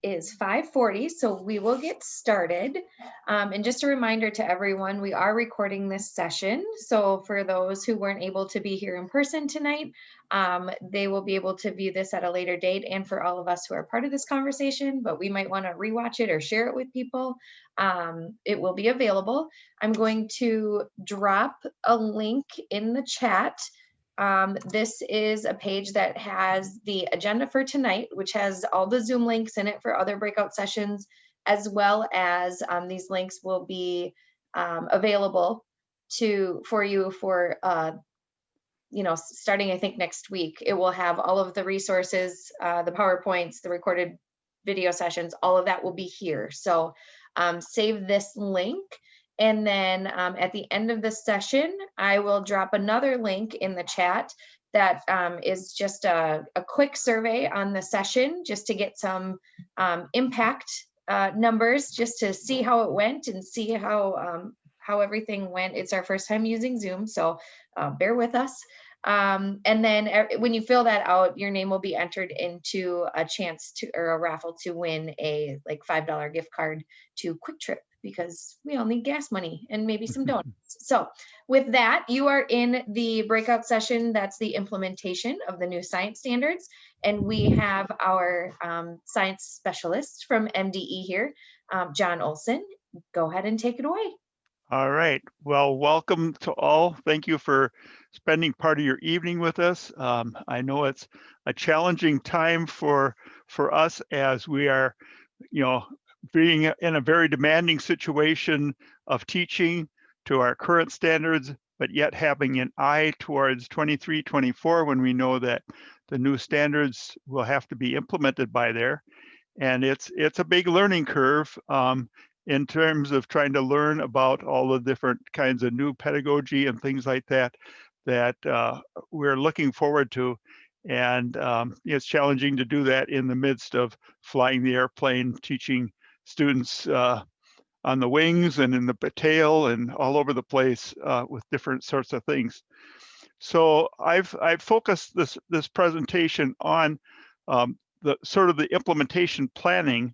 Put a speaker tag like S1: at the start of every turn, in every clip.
S1: is 5:40, so we will get started. And just a reminder to everyone, we are recording this session. So for those who weren't able to be here in person tonight, they will be able to view this at a later date. And for all of us who are part of this conversation, but we might want to rewatch it or share it with people, it will be available. I'm going to drop a link in the chat. This is a page that has the agenda for tonight, which has all the Zoom links in it for other breakout sessions, as well as these links will be available for you for starting I think next week. It will have all of the resources, the PowerPoints, the recorded video sessions, all of that will be here. So save this link. And then at the end of the session, I will drop another link in the chat that is just a quick survey on the session, just to get some impact numbers, just to see how it went and see how everything went. It's our first time using Zoom, so bear with us. And then when you fill that out, your name will be entered into a chance to, or a raffle to win a like $5 gift card to Quick Trip, because we all need gas money and maybe some donuts. So with that, you are in the breakout session. That's the implementation of the new science standards. And we have our science specialist from MDE here, John Olson. Go ahead and take it away.
S2: All right. Well, welcome to all. Thank you for spending part of your evening with us. I know it's a challenging time for us, as we are, being in a very demanding situation of teaching to our current standards, but yet having an eye towards 23, 24, when we know that the new standards will have to be implemented by there. And it's a big learning curve in terms of trying to learn about all the different kinds of new pedagogy and things like that we're looking forward to. And it's challenging to do that in the midst of flying the airplane, teaching students on the wings and in the tail and all over the place with different sorts of things. So I've focused this presentation on the sort of the implementation planning,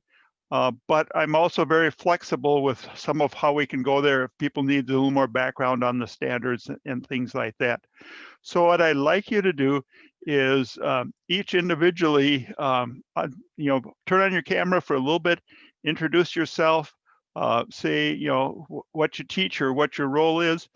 S2: but I'm also very flexible with some of how we can go there if people need a little more background on the standards and things like that. So what I'd like you to do is each individually, turn on your camera for a little bit, introduce yourself, say, what you teach or what your role is.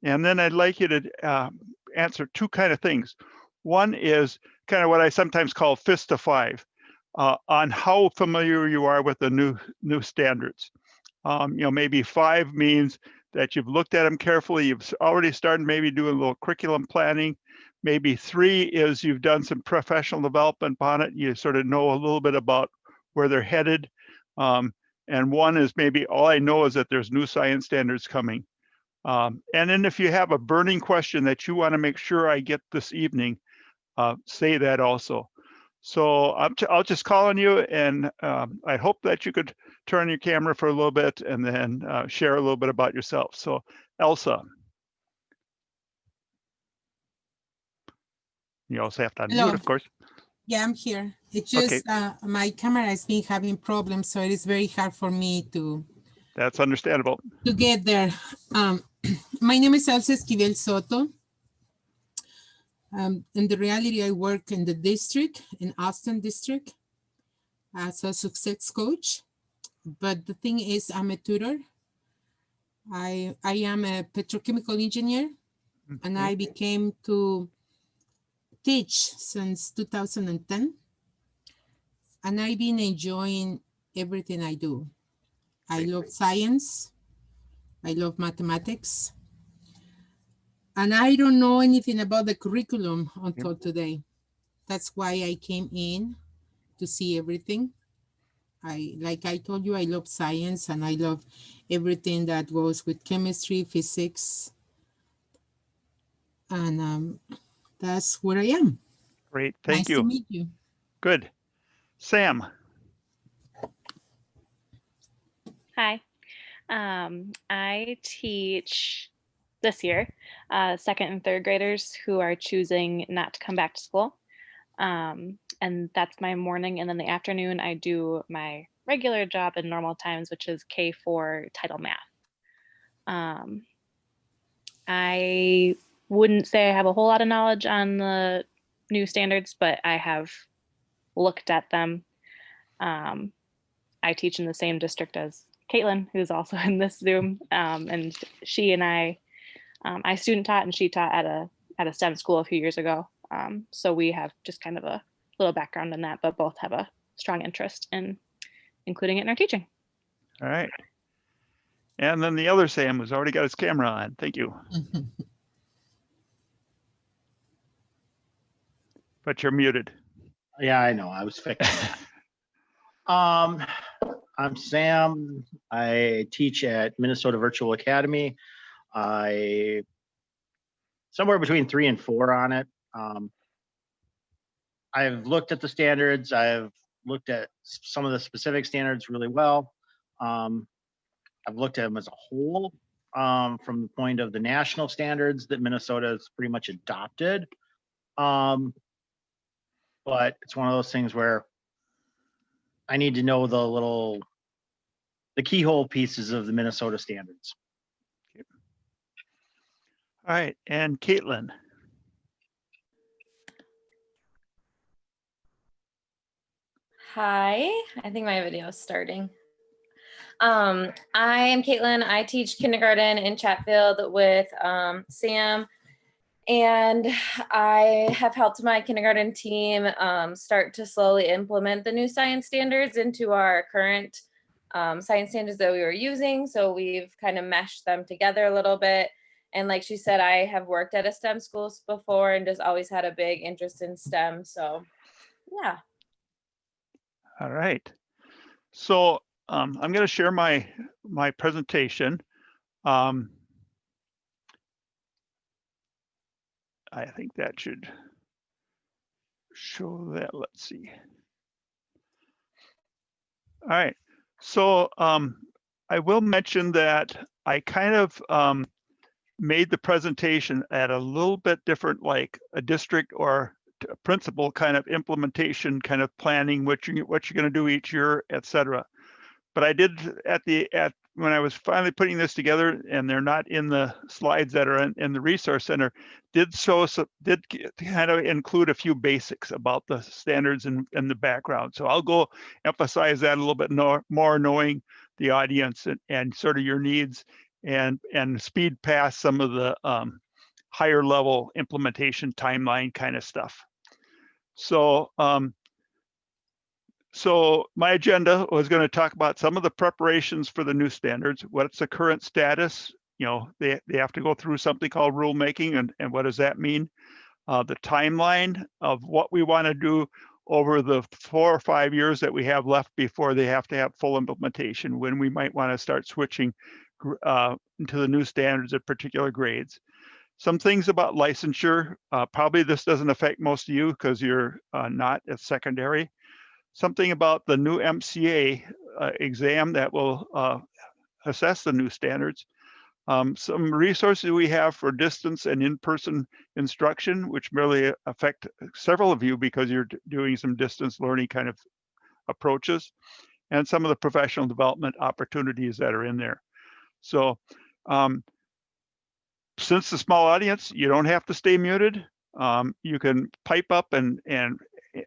S2: And then I'd like you to answer two kind of things. One is kind of what I sometimes call fist to five, on how familiar you are with the new standards. Maybe 5 means that you've looked at them carefully, you've already started maybe doing a little curriculum planning. Maybe 3 is you've done some professional development on it, you sort of know a little bit about where they're headed. And 1 is maybe all I know is that there's new science standards coming. And then if you have a burning question that you want to make sure I get this evening, say that also. So I'll just call on you, and I hope that you could turn on your camera for a little bit and then share a little bit about yourself. So Elsa. You also have to unmute,
S3: Hello.
S2: of course.
S3: Yeah, I'm here. It's just
S2: okay.
S3: My camera has been having problems, so it is very hard for me to.
S2: That's understandable.
S3: To get there. My name is Elsa Esquivel Soto. In the reality, I work in the district, in Austin district, as a success coach. But the thing is, I'm a tutor. I am a petrochemical engineer, and I became to teach since 2010. And I've been enjoying everything I do. I love science. I love mathematics. And I don't know anything about the curriculum until today. That's why I came in to see everything. Like I told you, I love science and I love everything that goes with chemistry, physics. And that's where I am.
S2: Great, thank you.
S3: Nice to meet you.
S2: Good. Sam.
S4: Hi. I teach this year, 2nd and 3rd graders who are choosing not to come back to school. and that's my morning. And then the afternoon, I do my regular job in normal times, which is K4 title math. I wouldn't say I have a whole lot of knowledge on the new standards, but I have looked at them. I teach in the same district as Caitlin, who's also in this Zoom, and she and I student taught and she taught at a STEM school a few years ago. So we have just kind of a little background in that, but both have a strong interest in including it in our teaching.
S2: All right. And then the other Sam who's already got his camera on. Thank you. But you're muted.
S5: Yeah, I know. I was fixing that. I'm Sam. I teach at Minnesota Virtual Academy. I somewhere between 3 and 4 on it. I've looked at the standards. I've looked at some of the specific standards really well. I've looked at them as a whole from the point of the national standards that Minnesota has pretty much adopted. But it's one of those things where I need to know the keyhole pieces of the Minnesota standards.
S2: All right, and Caitlin.
S6: Hi, I think my video is starting. I am Caitlin. I teach kindergarten in Chatfield with Sam, and I have helped my kindergarten team start to slowly implement the new science standards into our current science standards that we were using. So we've kind of meshed them together a little bit. And like she said, I have worked at a STEM school before and just always had a big interest in STEM. So yeah.
S2: All right. So I'm going to share my presentation. I think that should show that. Let's see. All right. So I will mention that I kind of made the presentation at a little bit different, like a district or a principal kind of implementation, kind of planning what you're going to do each year, etc. But I did when I was finally putting this together, and they're not in the slides that are in the resource center, did kind of include a few basics about the standards and the background. So I'll go emphasize that a little bit more, knowing the audience and sort of your needs, and speed past some of the higher level implementation timeline kind of stuff. So so my agenda was going to talk about some of the preparations for the new standards. What's the current status? You know, they have to go through something called rulemaking, and what does that mean? The timeline of what we want to do over the 4 or 5 years that we have left before they have to have full implementation, when we might want to start switching into the new standards at particular grades. Some things about licensure. Probably this doesn't affect most of you because you're not at secondary. Something about the new MCA exam that will assess the new standards. Some resources we have for distance and in-person instruction, which merely affect several of you because you're doing some distance learning kind of approaches, and some of the professional development opportunities that are in there. So since the small audience, you don't have to stay muted. You can pipe up and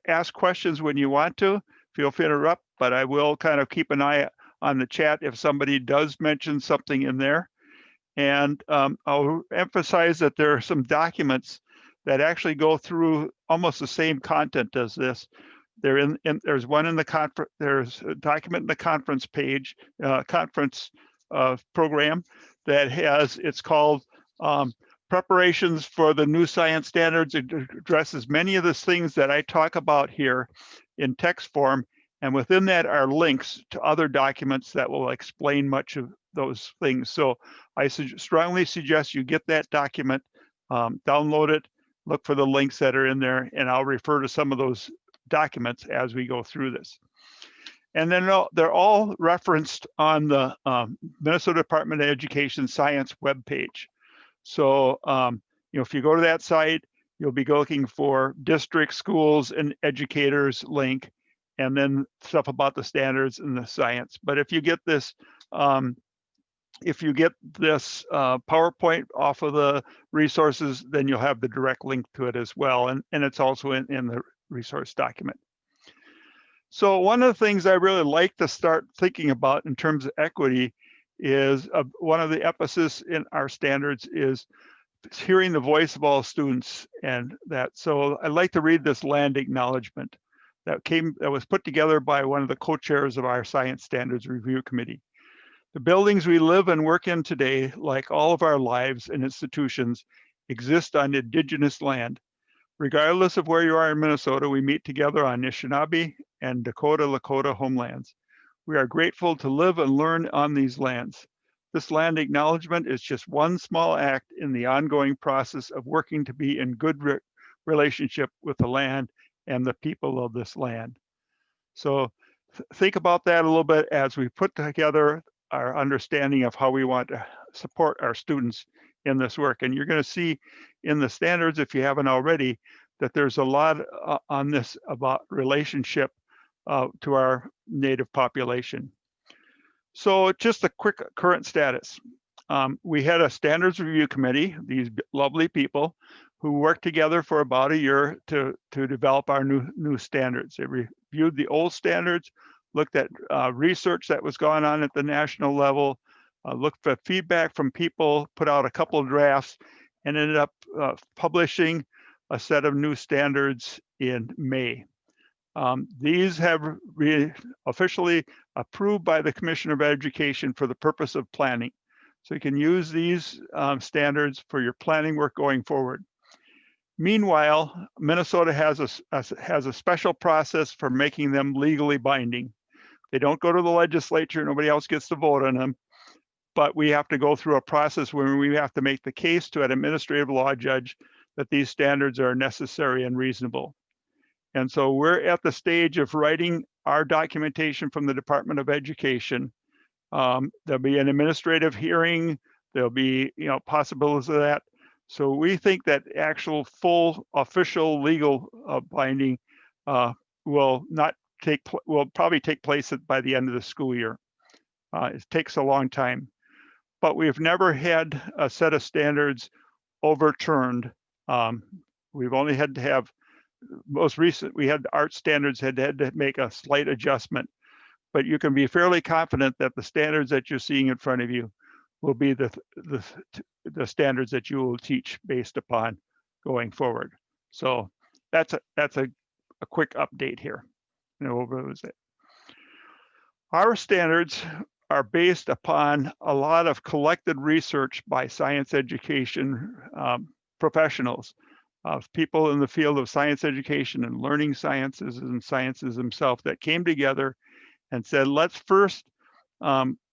S2: ask questions when you want to. Feel free to interrupt, but I will kind of keep an eye on the chat if somebody does mention something in there. And I'll emphasize that there are some documents that actually go through almost the same content as this. There's one in the conference. There's a document in the conference page, conference program that has. It's called Preparations for the New Science Standards. It addresses many of the things that I talk about here in text form, and within that are links to other documents that will explain much of those things. So I strongly suggest you get that document, download it, look for the links that are in there, and I'll refer to some of those documents as we go through this. And then they're all referenced on the Minnesota Department of Education Science webpage. So, you know, if you go to that site, you'll be looking for district, schools, and educators link, and then stuff about the standards and the science. But if you get this, PowerPoint off of the resources, then you'll have the direct link to it as well. And it's also in the resource document. So one of the things I really like to start thinking about in terms of equity is one of the emphasis in our standards is hearing the voice of all students, and that. So I'd like to read this land acknowledgement that was put together by one of the co-chairs of our Science Standards Review Committee. The buildings we live and work in today, like all of our lives and institutions, exist on Indigenous land. Regardless of where you are in Minnesota, we meet together on Anishinaabe and Dakota Lakota homelands. We are grateful to live and learn on these lands. This land acknowledgement is just one small act in the ongoing process of working to be in good relationship with the land and the people of this land. So think about that a little bit as we put together our understanding of how we want to support our students in this work. And you're going to see in the standards, if you haven't already, that there's a lot on this about relationship to our Native population. So just a quick current status. We had a standards review committee, these lovely people who worked together for about a year to develop our new standards. They reviewed the old standards, looked at research that was going on at the national level, looked for feedback from people, put out a couple of drafts, and ended up publishing a set of new standards in May. These have officially approved by the Commissioner of Education for the purpose of planning. So you can use these standards for your planning work going forward. Meanwhile, Minnesota has a special process for making them legally binding. They don't go to the legislature, nobody else gets to vote on them, but we have to go through a process where we have to make the case to an administrative law judge that these standards are necessary and reasonable. And so we're at the stage of writing our documentation from the Department of Education. There'll be an administrative hearing. There'll be, possibilities of that. So we think that actual full official legal binding will probably take place by the end of the school year. It takes a long time, but we've never had a set of standards overturned. We've only had to have we had art standards had to make a slight adjustment, but you can be fairly confident that the standards that you're seeing in front of you will be the standards that you will teach based upon going forward. So that's a quick update here. Our standards are based upon a lot of collected research by science education professionals, of people in the field of science education and learning sciences and sciences themselves that came together and said, let's first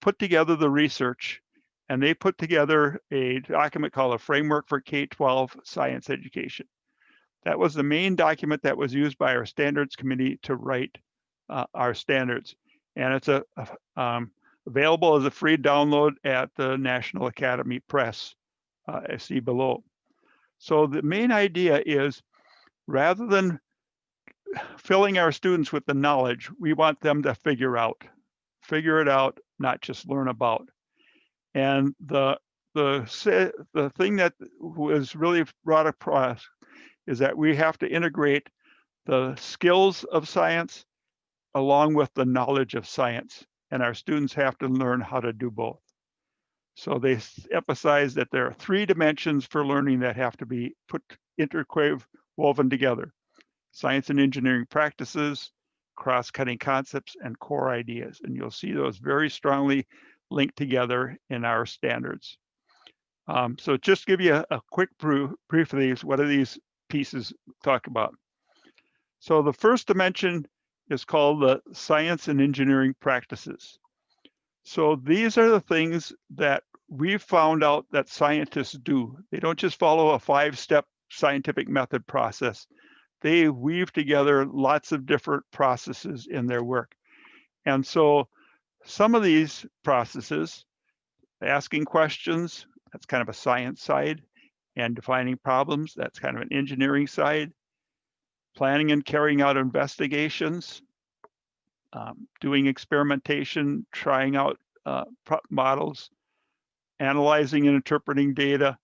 S2: put together the research. And they put together a document called a Framework for K-12 Science Education. That was the main document that was used by our standards committee to write our standards. And it's available as a free download at the National Academy Press, as see below. So the main idea is, rather than filling our students with the knowledge, we want them to figure it out, not just learn about. And the thing that was really brought across is that we have to integrate the skills of science along with the knowledge of science, and our students have to learn how to do both. So they emphasize that there are 3 dimensions for learning that have to be woven together: science and engineering practices, cross-cutting concepts, and core ideas. And you'll see those very strongly linked together in our standards. So just give you a quick brief of these. What do these pieces talk about? So the first dimension is called the science and engineering practices. So these are the things that we've found out that scientists do. They don't just follow a 5-step scientific method process. They weave together lots of different processes in their work. And so some of these processes, asking questions, that's kind of a science side, and defining problems. That's kind of an engineering side. Planning and carrying out investigations, doing experimentation, trying out models, analyzing and interpreting data,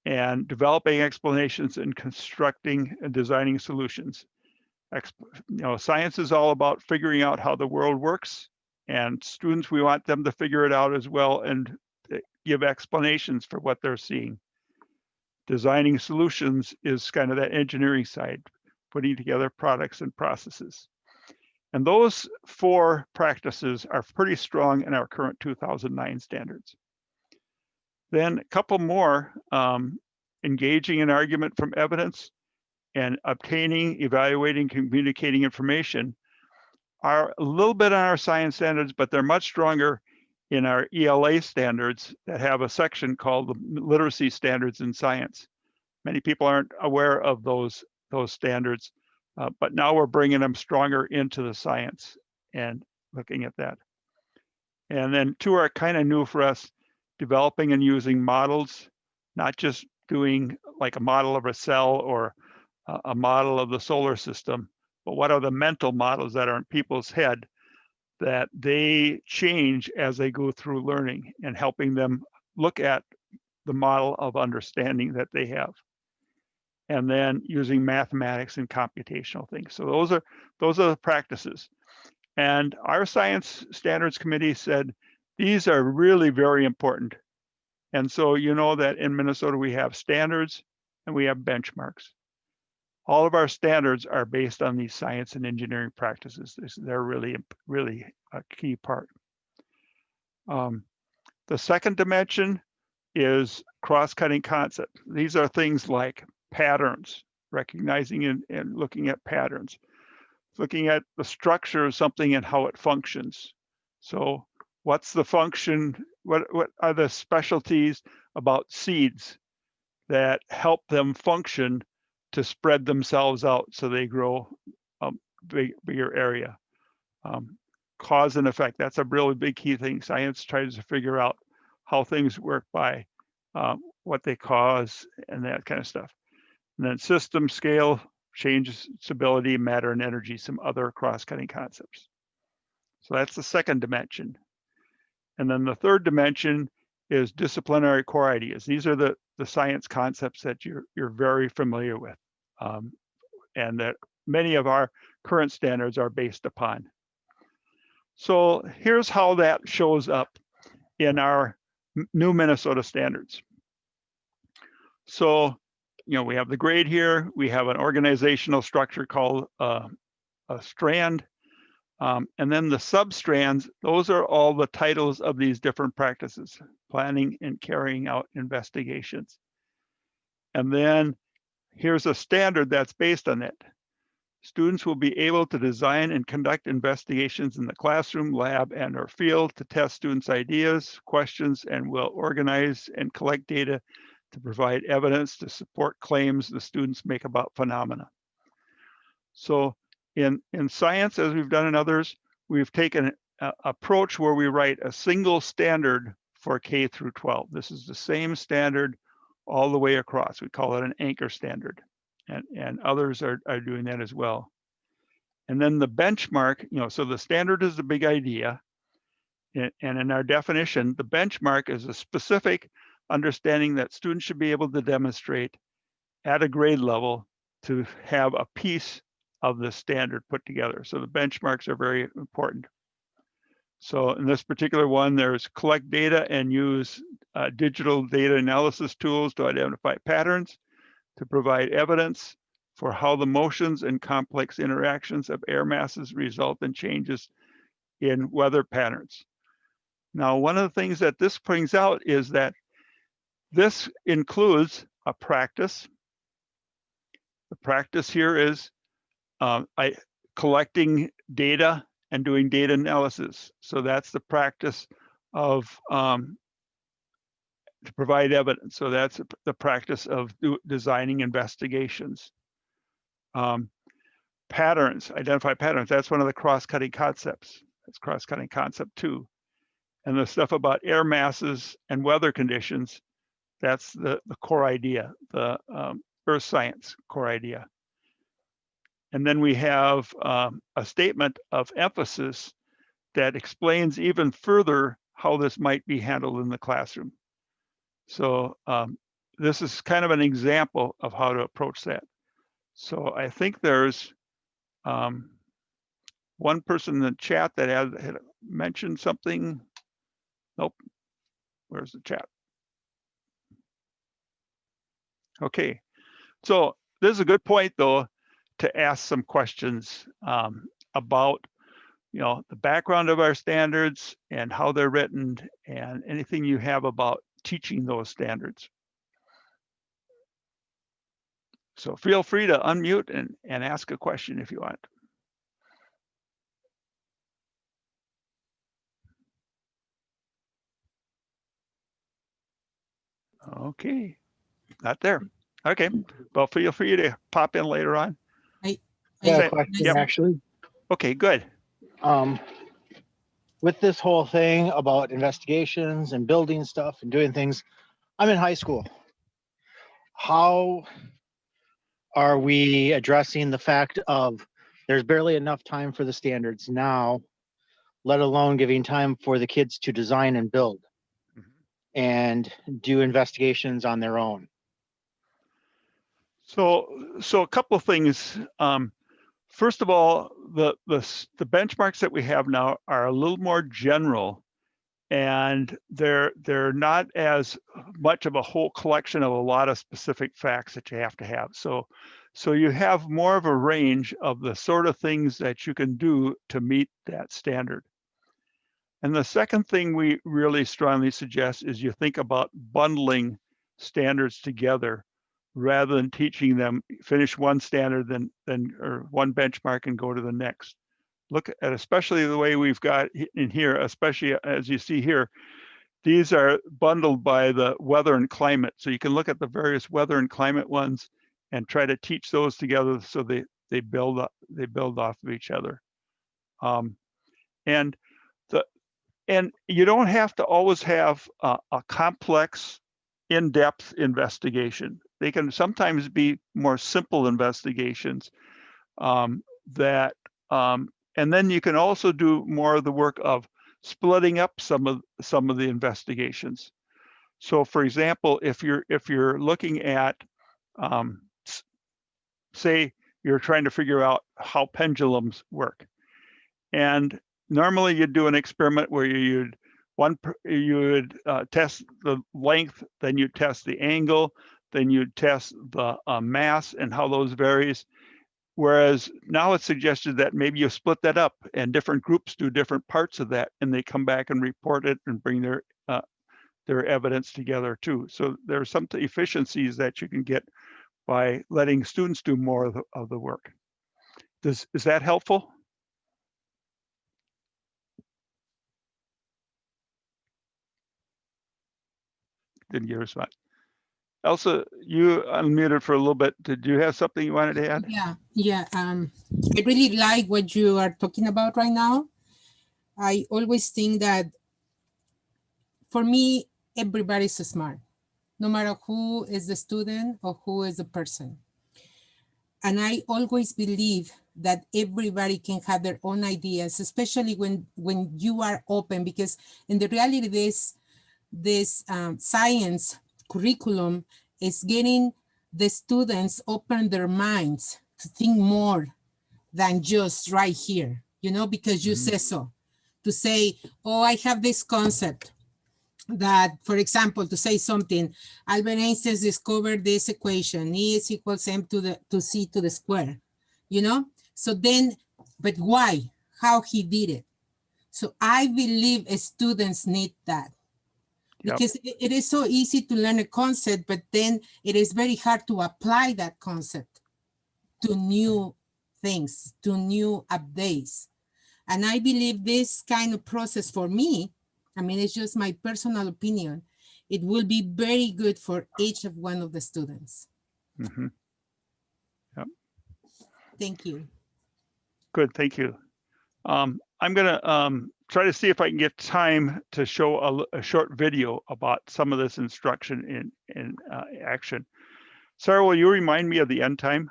S2: and developing explanations and constructing and designing solutions. Science is all about figuring out how the world works, and students, we want them to figure it out as well and give explanations for what they're seeing. Designing solutions is kind of that engineering side, putting together products and processes. And those 4 practices are pretty strong in our current 2009 standards. Then a couple more, engaging in argument from evidence and obtaining, evaluating, communicating information are a little bit on our science standards, but they're much stronger in our ELA standards that have a section called the literacy standards in science. Many people aren't aware of those standards, but now we're bringing them stronger into the science and looking at that. And then 2 are kind of new for us, developing and using models, not just doing like a model of a cell or a model of the solar system, but what are the mental models that are in people's head that they change as they go through learning, and helping them look at the model of understanding that they have. And then using mathematics and computational things. So those are the practices. And our science standards committee said these are really very important. And so you know that in Minnesota we have standards and we have benchmarks. All of our standards are based on these science and engineering practices. They're really, really a key part. The second dimension is cross-cutting concept. These are things like patterns, recognizing and looking at patterns, looking at the structure of something and how it functions. So what's the function? What are the specialties about seeds that help them function to spread themselves out so they grow a bigger area? Cause and effect, that's a really big key thing. Science tries to figure out how things work by what they cause and that kind of stuff. And then system, scale, change, stability, matter, and energy, some other cross-cutting concepts. So that's the second dimension. And then the third dimension is disciplinary core ideas. These are the science concepts that you're very familiar with, and that many of our current standards are based upon. So here's how that shows up in our new Minnesota standards. So, we have the grade here. We have an organizational structure called a strand. And then the sub-strands, those are all the titles of these different practices: planning and carrying out investigations. And then here's a standard that's based on it. Students will be able to design and conduct investigations in the classroom, lab, and/or field to test students' ideas, questions, and will organize and collect data to provide evidence to support claims the students make about phenomena. So in science, as we've done in others, we've taken an approach where we write a single standard for K through 12. This is the same standard all the way across. We call it an anchor standard, and others are doing that as well. And then the benchmark, so the standard is the big idea. And in our definition, the benchmark is a specific understanding that students should be able to demonstrate at a grade level to have a piece of the standard put together. So the benchmarks are very important. So in this particular one, there's collect data and use digital data analysis tools to identify patterns, to provide evidence for how the motions and complex interactions of air masses result in changes in weather patterns. Now, one of the things that this brings out is that this includes a practice. The practice here is collecting data and doing data analysis. So that's the practice of to provide evidence. So that's the practice of designing investigations. Patterns, identify patterns. That's one of the cross-cutting concepts. That's cross-cutting concept 2. And the stuff about air masses and weather conditions, That's the core idea, the earth science core idea. And then we have a statement of emphasis that explains even further how this might be handled in the classroom. So this is kind of an example of how to approach that. So I think there's one person in the chat that had mentioned something. Nope. Where's the chat? Okay. So this is a good point, though, to ask some questions about, you know, the background of our standards and how they're written and anything you have about teaching those standards. So feel free to unmute and ask a question if you want. Okay, not there. Okay, well, feel free to pop in later on.
S3: I
S5: Yeah,
S2: Say-
S5: a question
S2: yep.
S5: actually.
S2: Okay, good.
S5: With this whole thing about investigations and building stuff and doing things, I'm in high school. How are we addressing the fact of there's barely enough time for the standards now, let alone giving time for the kids to design and build and do investigations on their own?
S2: So a couple of things. First of all, the benchmarks that we have now are a little more general, and they're not as much of a whole collection of a lot of specific facts that you have to have. So you have more of a range of the sort of things that you can do to meet that standard. And the second thing we really strongly suggest is you think about bundling standards together rather than teaching them, finish one standard, or one benchmark and go to the next. Look at especially the way we've got in here, especially as you see here, these are bundled by the weather and climate. So you can look at the various weather and climate ones and try to teach those together so they build off of each other. And you don't have to always have a complex, in-depth investigation. They can sometimes be more simple investigations and then you can also do more of the work of splitting up some of the investigations. So for example, if you're looking at, say you're trying to figure out how pendulums work, and normally you'd do an experiment where you would test the length, then you test the angle, then you test the mass and how those varies. Whereas now it's suggested that maybe you split that up and different groups do different parts of that, and they come back and report it and bring their evidence together too. So there's some efficiencies that you can get by letting students do more of the work. Is that helpful? Didn't get a response. Elsa, you unmuted for a little bit. Did you have something you wanted to add?
S3: Yeah. I really like what you are talking about right now. I always think that for me, everybody's smart, no matter who is the student or who is the person. And I always believe that everybody can have their own ideas, especially when you are open, because in the reality, this science curriculum is getting the students open their minds to think more than just right here, you know, because you say so. To say, oh, I have this concept that, for example, to say something, Albert Einstein discovered this equation, E is equals m to c to the square, you know? So then, but why? How he did it? So I believe students need that. Because it is so easy to learn a concept, but then it is very hard to apply that concept to new things, to new updates. And I believe this kind of process for me, I mean, it's just my personal opinion, it will be very good for each of one of the students.
S2: Mm-hmm. Yep.
S3: Thank you.
S2: Good, thank you. I'm gonna try to see if I can get time to show a short video about some of this instruction in action. Sarah, will you remind me of the end time?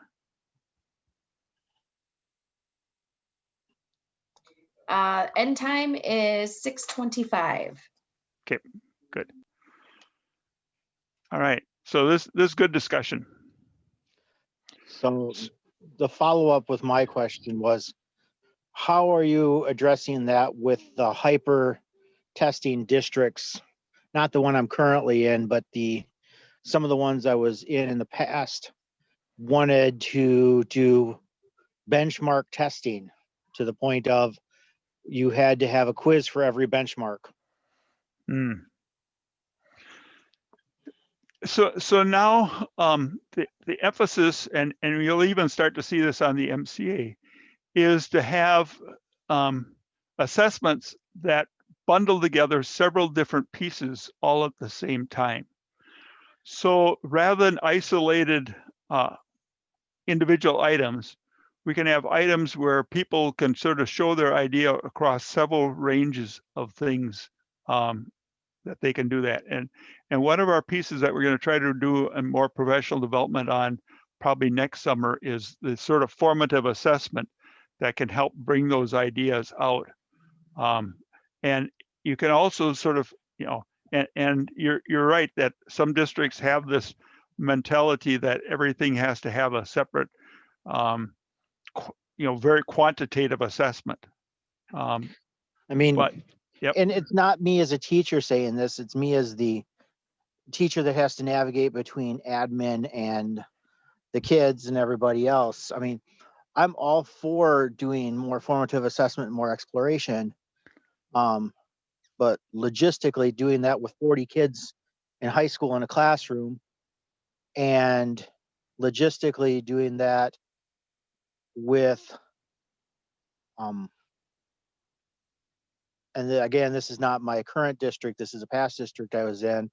S1: End time is 6:25.
S2: Okay, good. All right, so this is good discussion.
S5: So the follow-up with my question was, how are you addressing that with the hyper testing districts? Not the one I'm currently in, but some of the ones I was in the past wanted to do benchmark testing to the point of you had to have a quiz for every benchmark.
S2: Mm. So now the emphasis, and you'll even start to see this on the MCA, is to have assessments that bundle together several different pieces all at the same time. So rather than isolated individual items, we can have items where people can sort of show their idea across several ranges of things that they can do that. And one of our pieces that we're going to try to do a more professional development on probably next summer is the sort of formative assessment that can help bring those ideas out. And you can also sort of, you know, and you're right that some districts have this mentality that everything has to have a separate, you know, very quantitative assessment.
S5: I mean,
S2: but, yep.
S5: And it's not me as a teacher saying this, it's me as the teacher that has to navigate between admin and the kids and everybody else. I mean, I'm all for doing more formative assessment and more exploration. But logistically doing that with 40 kids in high school in a classroom, and logistically doing that with, and again, this is not my current district, this is a past district I was in,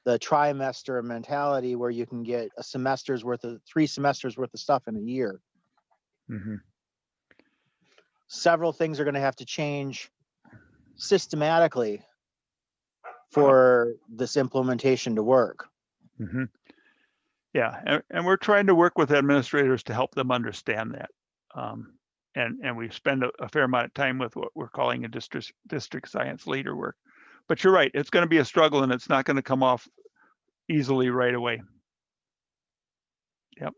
S5: the trimester mentality where you can get a semester's worth of 3 semesters worth of stuff in a year.
S2: Mm-hmm.
S5: Several things are going to have to change systematically for this implementation to work.
S2: Mm-hmm. Yeah, and we're trying to work with administrators to help them understand that. And we spend a fair amount of time with what we're calling a district science leader work. But you're right, it's going to be a struggle and it's not going to come off easily right away. Yep.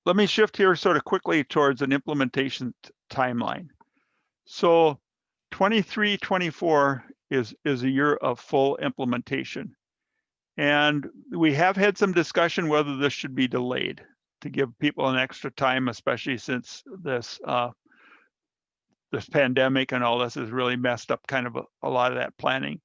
S2: Let me shift here sort of quickly towards an implementation timeline. So 23-24 is a year of full implementation. And we have had some discussion whether this should be delayed to give people an extra time, especially since this this pandemic and all this has really messed up kind of a lot of that planning.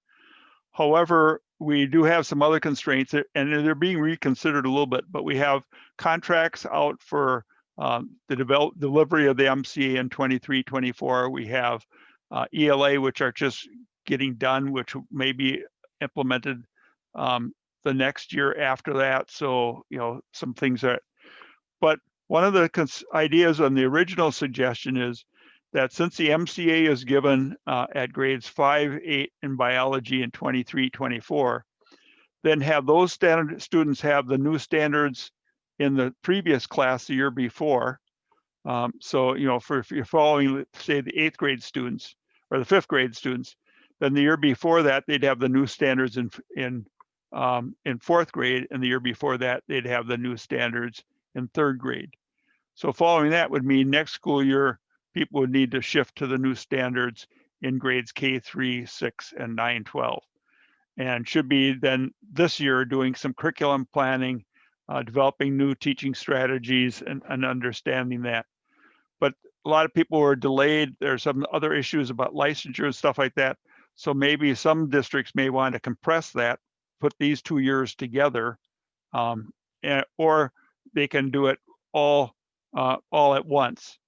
S2: However, we do have some other constraints, and they're being reconsidered a little bit, but we have contracts out for the delivery of the MCA in 23-24. We have ELA, which are just getting done, which may be implemented the next year after that. So, you know, some things that, but one of the ideas on the original suggestion is that since the MCA is given at grades 5, 8 in biology in 23-24, then have those standard students have the new standards in the previous class the year before. So, you know, if you're following, say, the 8th grade students or the 5th grade students, then the year before that, they'd have the new standards in 4th grade, and the year before that, they'd have the new standards in 3rd grade. So following that would mean next school year, people would need to shift to the new standards in grades K3, 6, and 9, 12. And should be then this year doing some curriculum planning, developing new teaching strategies and understanding that. But a lot of people were delayed. There's some other issues about licensure and stuff like that. So maybe some districts may want to compress that, put these 2 years together, or they can do it all at once.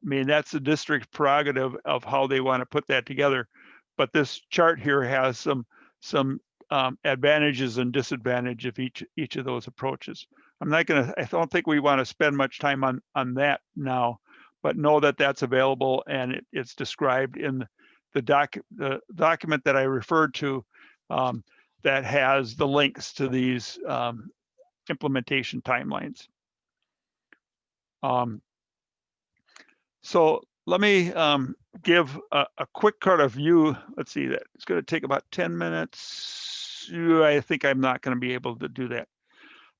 S2: I mean, that's the district's prerogative of how they want to put that together. But this chart here has some advantages and disadvantages of each of those approaches. I don't think we want to spend much time on that now, but know that that's available, and it's described in the document that I referred to that has the links to these implementation timelines. So let me give a quick kind of view. Let's see, that it's going to take about 10 minutes. I think I'm not going to be able to do that.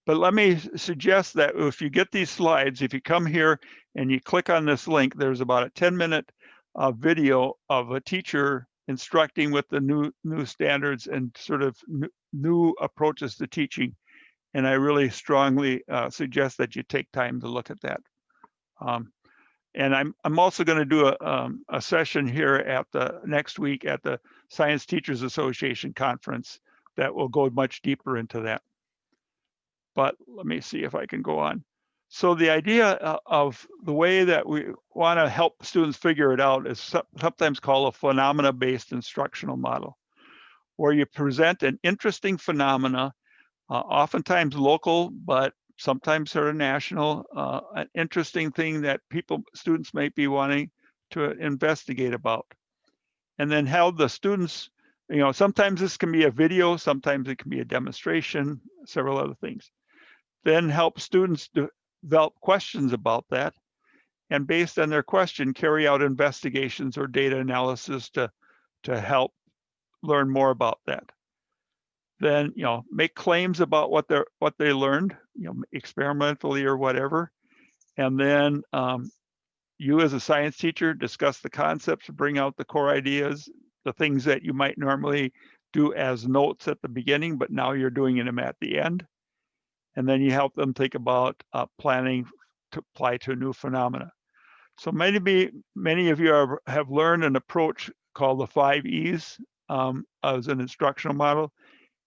S2: But let me suggest that if you get these slides, if you come here and you click on this link, there's about a 10-minute video of a teacher instructing with the new standards and sort of new approaches to teaching. And I really strongly suggest that you take time to look at that. And I'm also going to do a session here at the next week at the Science Teachers Association conference that will go much deeper into that. But let me see if I can go on. So the idea of the way that we want to help students figure it out is sometimes called a phenomena-based instructional model, where you present an interesting phenomena, oftentimes local, but sometimes sort of national, an interesting thing that students might be wanting to investigate about. And then how the students, sometimes this can be a video, sometimes it can be a demonstration, several other things. Then help students develop questions about that, and based on their question, carry out investigations or data analysis to help learn more about that. Then make claims about what they learned, experimentally or whatever, and then you as a science teacher discuss the concepts, bring out the core ideas, the things that you might normally do as notes at the beginning, but now you're doing them at the end. And then you help them think about planning to apply to a new phenomena. So many of you have learned an approach called the 5 E's as an instructional model.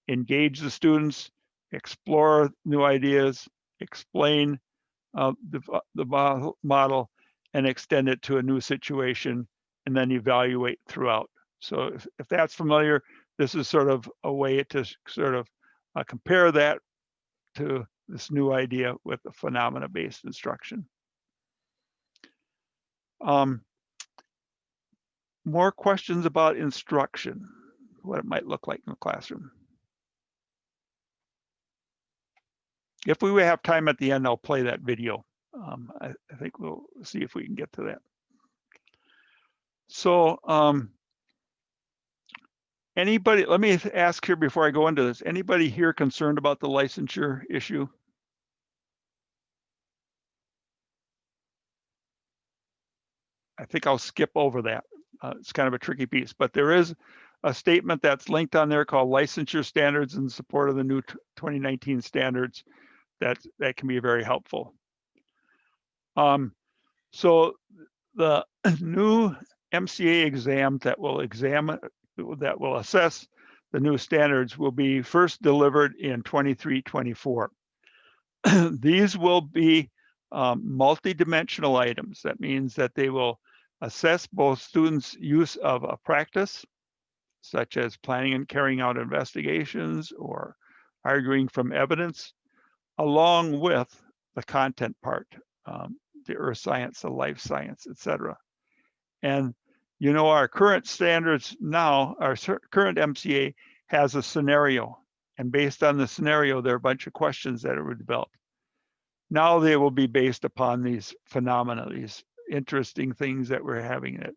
S2: Engage the students, explore new ideas, explain the model, and extend it to a new situation, and then evaluate throughout. So if that's familiar, this is sort of a way to sort of compare that to this new idea with the phenomena-based instruction. More questions about instruction, what it might look like in the classroom. If we have time at the end, I'll play that video. I think we'll see if we can get to that. So anybody, let me ask here before I go into this, anybody here concerned about the licensure issue? I think I'll skip over that. It's kind of a tricky piece, but there is a statement that's linked on there called licensure standards in support of the new 2019 standards that can be very helpful. So the new MCA exam that will assess the new standards will be first delivered in 23-24. These will be multi-dimensional items. That means that they will assess both students' use of a practice, such as planning and carrying out investigations or arguing from evidence, along with the content part, the earth science, the life science, etc. And our current standards now, our current MCA has a scenario, and based on the scenario, there are a bunch of questions that are developed. Now they will be based upon these phenomena, these interesting things that we're having in it.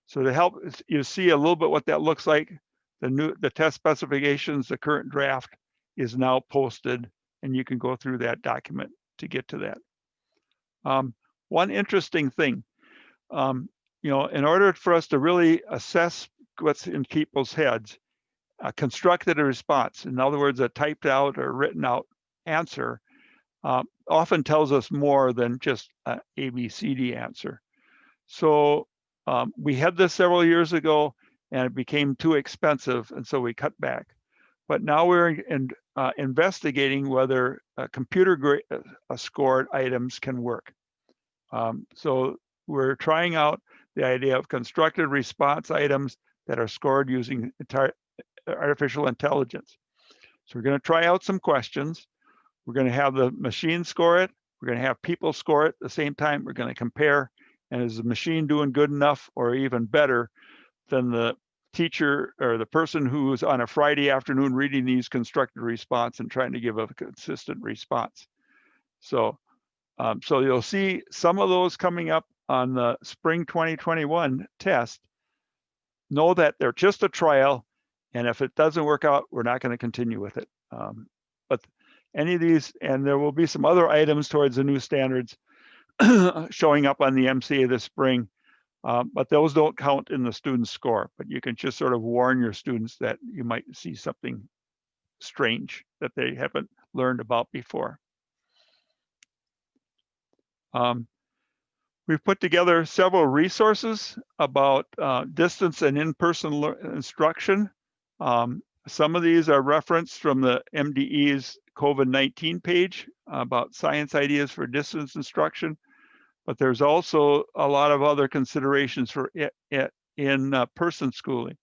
S2: So to help you see a little bit what that looks like, the test specifications, the current draft is now posted, and you can go through that document to get to that. One interesting thing, in order for us to really assess what's in people's heads, a constructed response, in other words, a typed out or written out answer, often tells us more than just an ABCD answer. So we had this several years ago, and it became too expensive, and so we cut back. But now we're investigating whether computer scored items can work. So we're trying out the idea of constructed response items that are scored using artificial intelligence. So we're going to try out some questions. We're going to have the machine score it. We're going to have people score it at the same time. We're going to compare, And is the machine doing good enough or even better than the teacher or the person who's on a Friday afternoon reading these constructed response and trying to give a consistent response? So, so you'll see some of those coming up on the spring 2021 test. Know that they're just a trial, and if it doesn't work out, we're not going to continue with it. But any of these, and there will be some other items towards the new standards showing up on the MCA this spring, but those don't count in the student score. But you can just sort of warn your students that you might see something strange that they haven't learned about before. We've put together several resources about distance and in-person instruction. Some of these are referenced from the MDE's COVID-19 page about science ideas for distance instruction, but there's also a lot of other considerations for in-person schooling.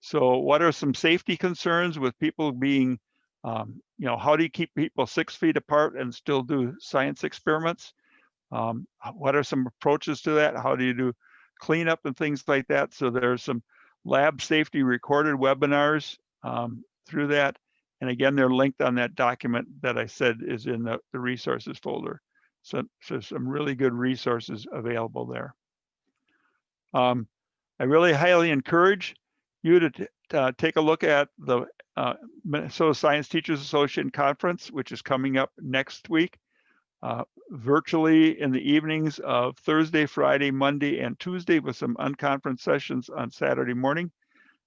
S2: So what are some safety concerns with people being, how do you keep people 6 feet apart and still do science experiments? What are some approaches to that? How do you do cleanup and things like that? So there's some lab safety recorded webinars through that. And again, they're linked on that document that I said is in the resources folder. So some really good resources available there. I really highly encourage you to take a look at the Minnesota Science Teachers Association Conference, which is coming up next week. Virtually in the evenings of Thursday, Friday, Monday, and Tuesday, with some unconference sessions on Saturday morning.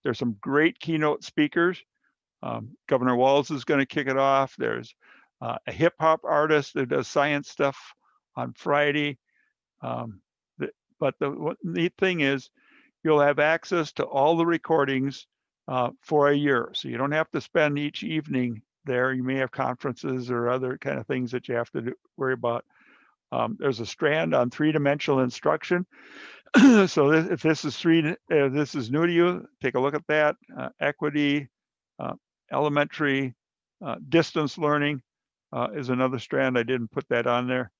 S2: There's some great keynote speakers. Governor Walz is going to kick it off. There's a hip hop artist that does science stuff on Friday. But the neat thing is you'll have access to all the recordings for a year. So you don't have to spend each evening there. You may have conferences or other kind of things that you have to worry about. There's a strand on 3-dimensional instruction. So if this is new to you, take a look at that. Equity, elementary, distance learning is another strand. I didn't put that on there.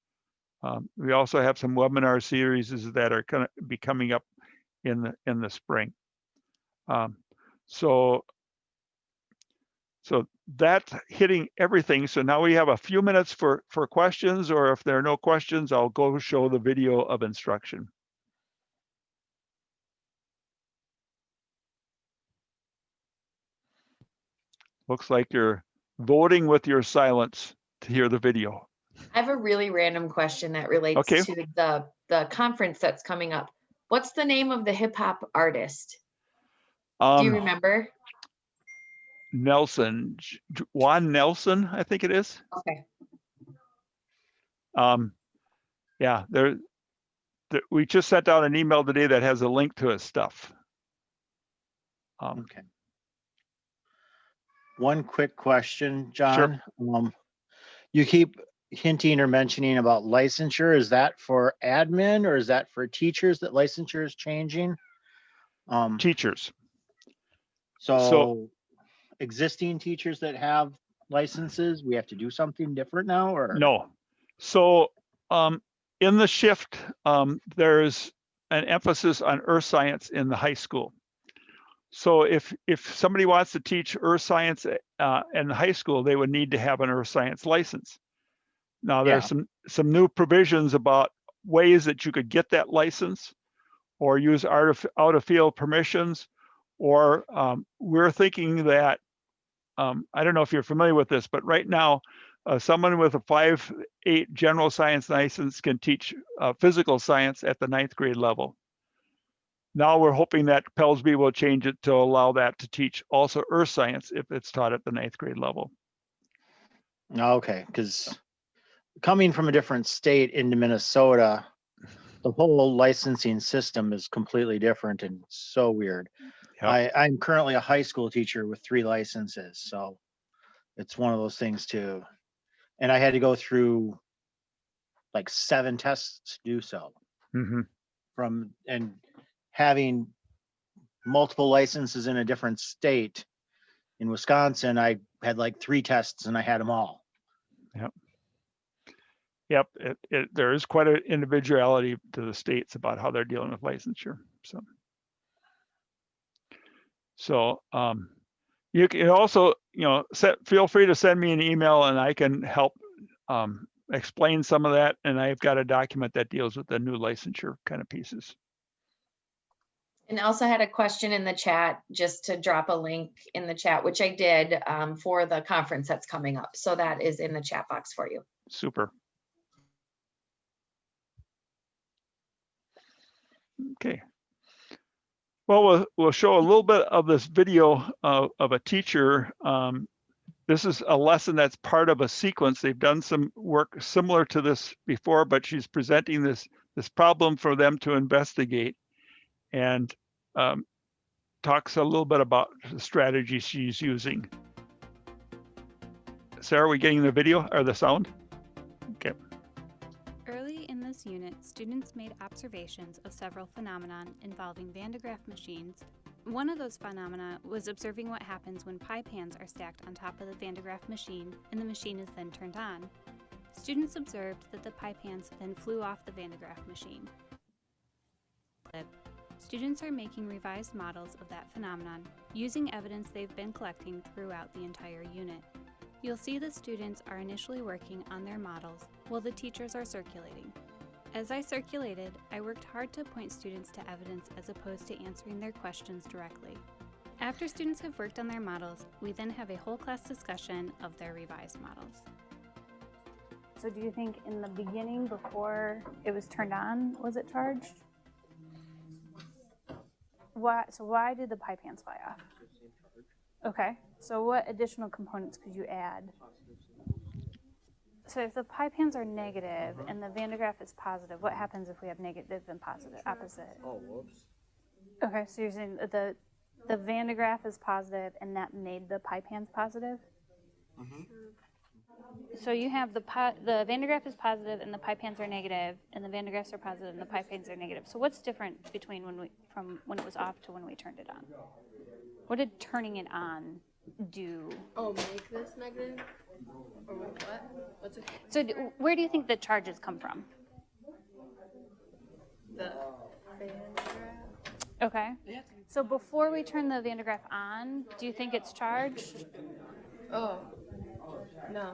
S2: We also have some webinar series that are going to be coming up in the spring. So that's hitting everything. So now we have a few minutes for questions, or if there are no questions, I'll go show the video of instruction. Looks like you're voting with your silence to hear the video.
S1: I have a really random question that relates to the conference that's coming up. What's the name of the hip hop artist? Do you remember?
S2: Nelson, Juan Nelson, I think it is.
S1: Okay.
S2: Yeah, we just sent out an email today that has a link to his stuff.
S5: Okay. One quick question, John. Sure. You keep hinting or mentioning about licensure. Is that for admin or is that for teachers that licensure is changing?
S2: Teachers.
S5: So existing teachers that have licenses, we have to do something different now, or
S2: no? So in the shift, there's an emphasis on earth science in the high school. So if somebody wants to teach earth science in high school, they would need to have an earth science license. Now there's some new provisions about ways that you could get that license, or use out of field permissions, or we're thinking that I don't know if you're familiar with this, but right now someone with a 5.8 general science license can teach physical science at the 9th grade level. Now we're hoping that Pellsby will change it to allow that to teach also earth science if it's taught at the 9th grade level.
S5: Okay, because coming from a different state into Minnesota, the whole licensing system is completely different and so weird. Yep. I'm currently a high school teacher with 3 licenses, so it's one of those things too. And I had to go through like 7 tests to do so. Mm-hmm. And having multiple licenses in a different state. In Wisconsin, I had like 3 tests and I had them all.
S2: Yep. Yep, there is quite an individuality to the states about how they're dealing with licensure. So you can also, feel free to send me an email and I can help explain some of that. And I've got a document that deals with the new licensure kind of pieces.
S1: And also had a question in the chat, just to drop a link in the chat, which I did for the conference that's coming up. So that is in the chat box for you.
S2: Super. Okay. Well, we'll show a little bit of this video of a teacher. This is a lesson that's part of a sequence. They've done some work similar to this before, but she's presenting this problem for them to investigate, and talks a little bit about the strategy she's using. Sarah, are we getting the video or the sound? Okay.
S7: Early in this unit, students made observations of several phenomena involving Van de Graaff machines. One of those phenomena was observing what happens when pie pans are stacked on top of the Van de Graaff machine and the machine is then turned on. Students observed that the pie pans then flew off the Van de Graaff machine. Students are making revised models of that phenomenon using evidence they've been collecting throughout the entire unit. You'll see the students are initially working on their models while the teachers are circulating. As I circulated, I worked hard to point students to evidence as opposed to answering their questions directly. After students have worked on their models, we then have a whole class discussion of their revised models.
S8: So do you think in the beginning, before it was turned on, was it charged? Why did the pie pans fly off? Okay, so what additional components could you add? So if the pie pans are negative and the Van de Graaff is positive, what happens if we have negative and positive, opposite?
S9: Oh, whoops.
S8: Okay, so you're saying the Van de Graaff is positive and that made the pie pans positive?
S9: Mm-hmm.
S8: So you have the Van de Graaff is positive and the pie pans are negative, and the Van de Graaffs are positive and the pie pans are negative. So what's different between from when it was off to when we turned it on? What did turning it on do?
S10: Oh, make this negative? Or what? What's it?
S8: So where do you think the charges come from?
S10: The Van de Graaff.
S8: Okay. So before we turn the Van de Graaff on, do you think it's charged?
S10: Oh, no.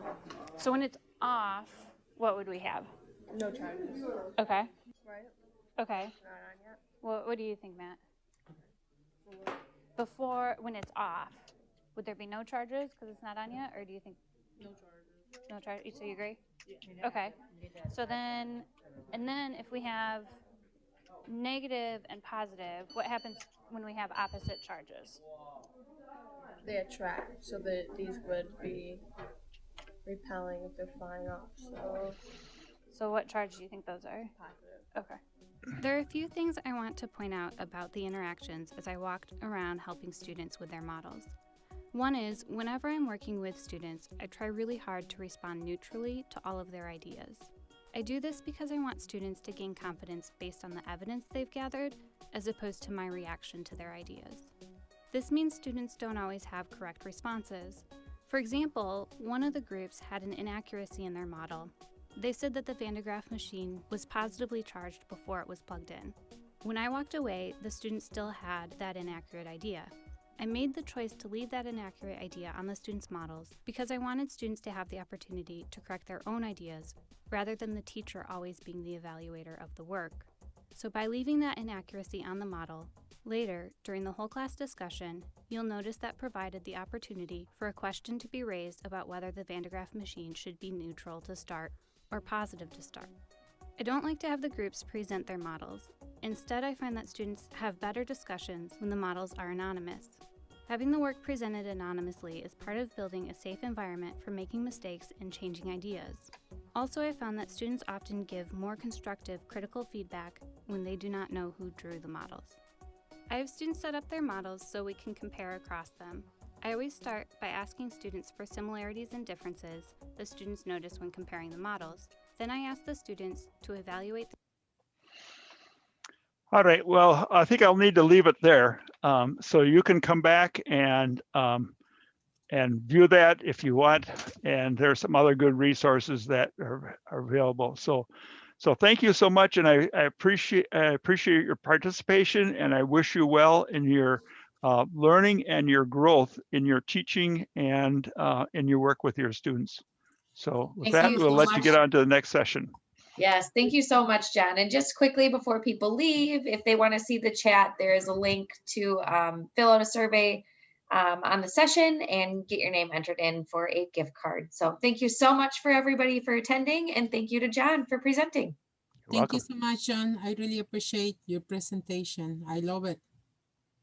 S8: So when it's off, what would we have?
S10: No charges.
S8: Okay.
S10: Right?
S8: Okay.
S10: Not on yet.
S8: What do you think, Matt? Before, when it's off, would there be no charges because it's not on yet, or do you think?
S10: No charges.
S8: No charges. So you agree? Yeah. Okay. So then, and then if we have negative and positive, what happens when we have opposite charges?
S10: They attract, so that these would be repelling if they're flying off.
S8: So what charge do you think those are?
S10: Positive.
S8: Okay.
S7: There are a few things I want to point out about the interactions as I walked around helping students with their models. One is, whenever I'm working with students, I try really hard to respond neutrally to all of their ideas. I do this because I want students to gain confidence based on the evidence they've gathered, as opposed to my reaction to their ideas. This means students don't always have correct responses. For example, one of the groups had an inaccuracy in their model. They said that the Van de Graaff machine was positively charged before it was plugged in. When I walked away, the students still had that inaccurate idea. I made the choice to leave that inaccurate idea on the students' models because I wanted students to have the opportunity to correct their own ideas rather than the teacher always being the evaluator of the work. So by leaving that inaccuracy on the model, later, during the whole class discussion, you'll notice that provided the opportunity for a question to be raised about whether the Van de Graaff machine should be neutral to start or positive to start. I don't like to have the groups present their models. Instead, I find that students have better discussions when the models are anonymous. Having the work presented anonymously is part of building a safe environment for making mistakes and changing ideas. Also, I found that students often give more constructive, critical feedback when they do not know who drew the models. I have students set up their models so we can compare across them. I always start by asking students for similarities and differences the students notice when comparing the models. Then I ask the students to evaluate.
S2: All right, well, I think I'll need to leave it there. So you can come back and view that if you want. And there's some other good resources that are available. So thank you so much, and I appreciate your participation, and I wish you well in your learning and your growth in your teaching and in your work with your students. So with
S1: Thank
S2: that,
S1: you
S2: we'll
S1: so
S2: let you
S1: much.
S2: get on to the next session.
S1: Yes, thank you so much, John. And just quickly before people leave, if they want to see the chat, there is a link to fill out a survey on the session and get your name entered in for a gift card. So thank you so much for everybody for attending, and thank you to John for presenting.
S3: Thank you so much, John. I really appreciate your presentation. I love it.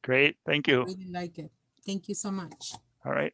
S2: Great, thank
S3: I
S2: you.
S3: really like it. Thank you so much.
S2: All right.